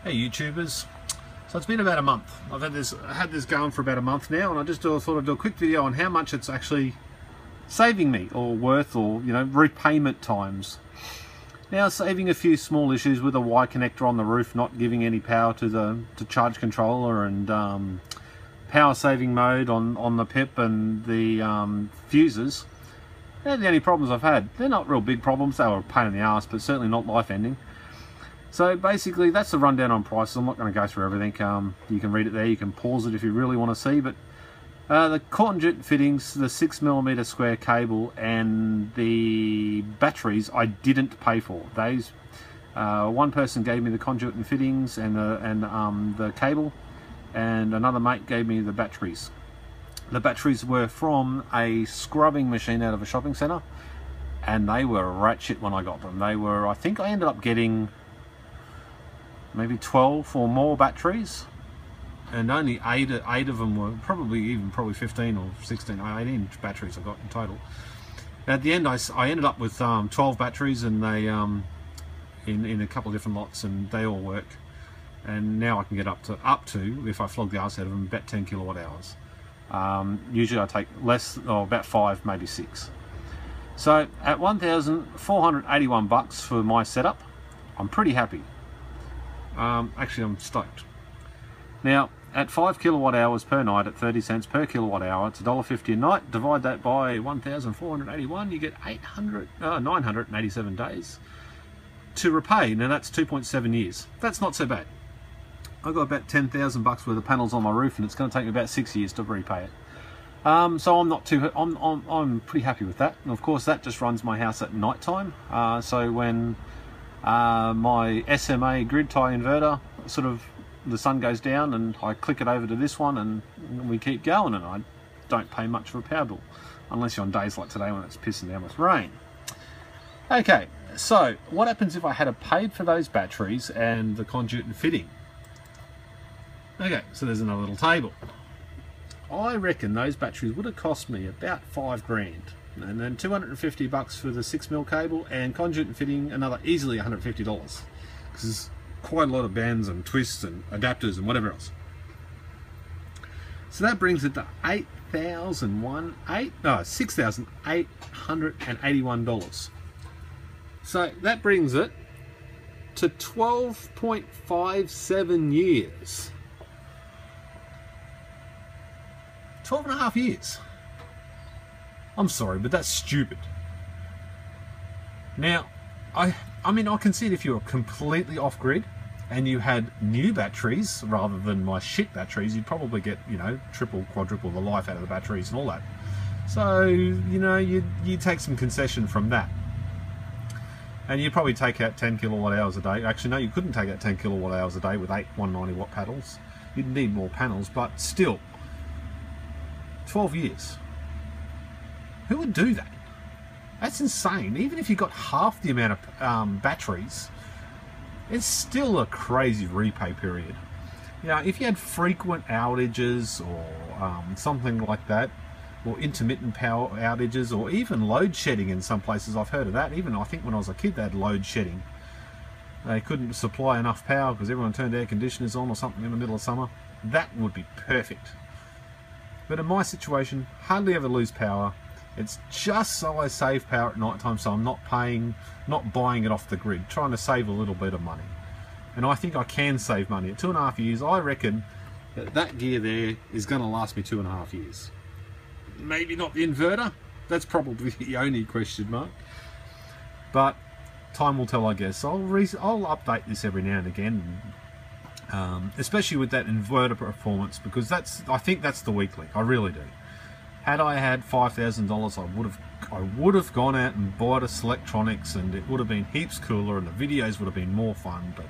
Hey YouTubers, so it's been about a month. I've had this going for about a month now, and I just thought I'd do a quick video on how much it's actually saving me, or worth, or repayment times. Now, saving a few small issues with a Y connector on the roof not giving any power to the charge controller, and power saving mode on the PIP and the fuses. They're the only problems I've had. They're not real big problems. They were a pain in the ass, but certainly not life ending. So basically that's the rundown on prices. I'm not going to go through everything. You can read it there, you can pause it if you really want to see, but the conduit fittings, the 6mm square cable, and the batteries I didn't pay for. Those one person gave me the conduit and fittings and the cable, and another mate gave me the batteries. The batteries were from a scrubbing machine out of a shopping centre, and they were rat shit when I got them. They were, I think I ended up getting maybe 12 or more batteries, and only eight of them were probably 15 or 16, 18 batteries I got in total. At the end, I ended up with 12 batteries, and they in a couple of different lots, and they all work. And now I can get up to if I flog the arse out of them, about 10 kilowatt hours. Usually I take less, or about 5, maybe 6. So at $1,481 for my setup, I'm pretty happy. Actually, I'm stoked. Now, at 5 kilowatt hours per night, at 30 cents per kilowatt hour, it's $1.50 a night. Divide that by 1,481, you get 987 days to repay. Now that's 2.7 years. That's not so bad. I've got about $10,000 worth of panels on my roof, and it's going to take me about 6 years to repay it. So I'm pretty happy with that. And of course, that just runs my house at night time. So when my SMA grid tie inverter, the sun goes down, and I click it over to this one, and we keep going, and I don't pay much for a power bill, unless you're on days like today when it's pissing down with rain. Okay, so what happens if I had paid for those batteries and the conduit and fitting? Okay, so there's another little table. I reckon those batteries would have cost me about $5 grand, and then $250 for the 6mm cable, and conduit and fitting another easily $150, because there's quite a lot of bands and twists and adapters and whatever else. So that brings it to $6,881. So that brings it to 12.57 years. 12.5 years. I'm sorry, but that's stupid. Now, I mean, I can see it if you were completely off-grid and you had new batteries rather than my shit batteries, you'd probably get, triple, quadruple the life out of the batteries and all that. So, you'd take some concession from that. And you'd probably take out 10 kilowatt hours a day. Actually, no, you couldn't take out 10 kilowatt hours a day with 8 190 watt panels. You'd need more panels, but still, 12 years. Who would do that? That's insane. Even if you got half the amount of batteries, it's still a crazy repay period. If you had frequent outages or something like that, or intermittent power outages, or even load shedding in some places, I've heard of that. Even I think when I was a kid, they had load shedding. They couldn't supply enough power because everyone turned air conditioners on or something in the middle of summer. That would be perfect. But in my situation, hardly ever lose power. It's just so I save power at night time, so I'm not buying it off the grid, trying to save a little bit of money. And I think I can save money. At 2.5 years, I reckon that gear there is going to last me 2.5 years. Maybe not the inverter. That's probably the only question mark. But time will tell, I guess. I'll update this every now and again. Especially with that inverter performance, because I think that's the weak link. I really do. Had I had $5,000, I would have gone out and bought a Selectronics, and it would have been heaps cooler, and the videos would have been more fun. But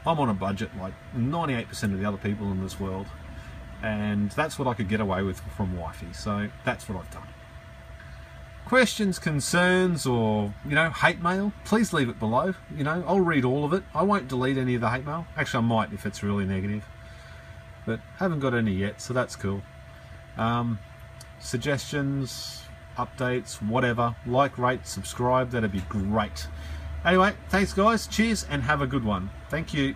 I'm on a budget like 98% of the other people in this world, and that's what I could get away with from wifey. So that's what I've done. Questions, concerns, or hate mail, please leave it below. I'll read all of it. I won't delete any of the hate mail. Actually, I might if it's really negative, but haven't got any yet, so that's cool. Suggestions, updates, whatever, like, rate, subscribe, that'd be great. Anyway, thanks guys, cheers, and have a good one. Thank you.